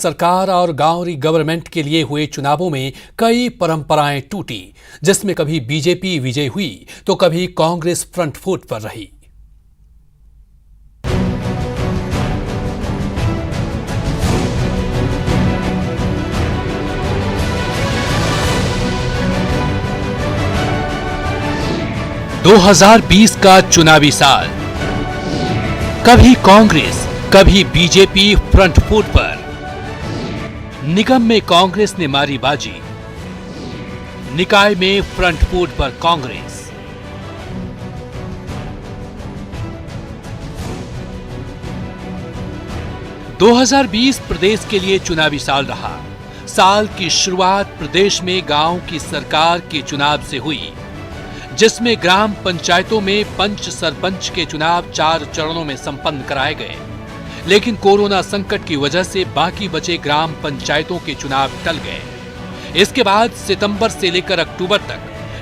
सरकार और गांव गवर्नमेंट के लिए हुए चुनावों में कई परंपराएं टूटी, जिसमें कभी बीजेपी विजयी हुई तो कभी कांग्रेस फ्रंट फुट पर रही। दो 2020 का चुनावी साल, कभी कांग्रेस कभी बीजेपी फ्रंट फुट पर। निगम में कांग्रेस ने मारी बाजी, निकाय में फ्रंट फुट पर कांग्रेस। – 2020 प्रदेश के लिए चुनावी साल रहा। साल की शुरुआत प्रदेश में गांव की सरकार के चुनाव से हुई, जिसमें ग्राम पंचायतों में पंच सरपंच के चुनाव 4 चरणों में संपन्न कराए गए। लेकिन कोरोना संकट की वजह से बाकी बचे ग्राम पंचायतों के चुनाव टल गए। इसके बाद सितंबर से लेकर अक्टूबर तक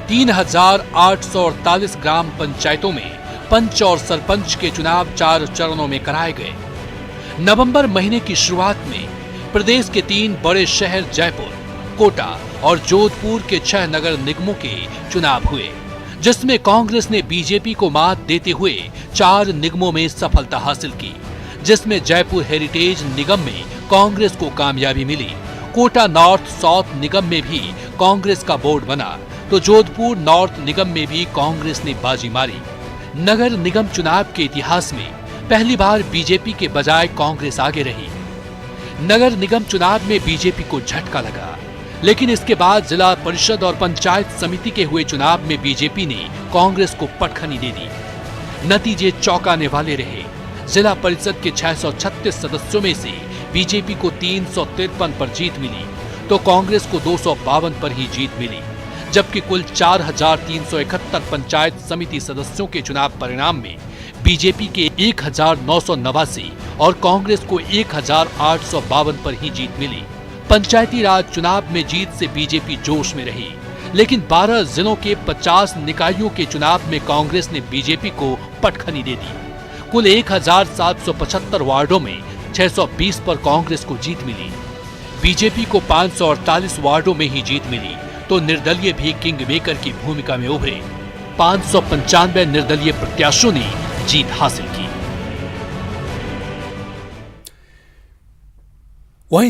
3,848 ग्राम पंचायतों में पंच और सरपंच के चुनाव 4 चरणों में कराए गए। नवंबर महीने की शुरुआत में प्रदेश के 3 बड़े शहर जयपुर, कोटा और जोधपुर के 6 नगर निगमों के चुनाव हुए, जिसमें कांग्रेस ने बीजेपी को मात देते हुए 4 निगमों में सफलता हासिल की, जिसमें जयपुर हेरिटेज निगम में कांग्रेस को कामयाबी मिली। कोटा नॉर्थ साउथ निगम में भी कांग्रेस का बोर्ड बना, तो जोधपुर नॉर्थ निगम में भी कांग्रेस ने बाजी मारी। नगर निगम चुनाव के इतिहास में पहली बार बीजेपी के बजाय कांग्रेस आगे रही। नगर निगम चुनाव में बीजेपी को झटका लगा, लेकिन इसके बाद जिला परिषद और पंचायत समिति के हुए चुनाव में बीजेपी ने कांग्रेस को पटखनी दे दी। नतीजे चौंकाने वाले रहे। जिला परिषद के 636 सदस्यों में से बीजेपी को 353 पर जीत मिली, तो कांग्रेस को 252 पर ही जीत मिली, जबकि कुल 4,371 पंचायत समिति सदस्यों के चुनाव परिणाम में बीजेपी के 1,989 और कांग्रेस को 1,852 पर ही जीत मिली। पंचायती राज चुनाव में जीत से बीजेपी जोश में रही, लेकिन 12 जिलों के 50 निकायों के चुनाव में कांग्रेस ने बीजेपी को पटखनी दे दी। कुल 1,775 वार्डों में 620 पर कांग्रेस को जीत मिली। बीजेपी को 548 वार्डों में ही जीत मिली, तो निर्दलीय भी किंग मेकर की भूमिका में उभरे। 595 निर्दलीय प्रत्याशियों ने जीत हासिल की। वहीं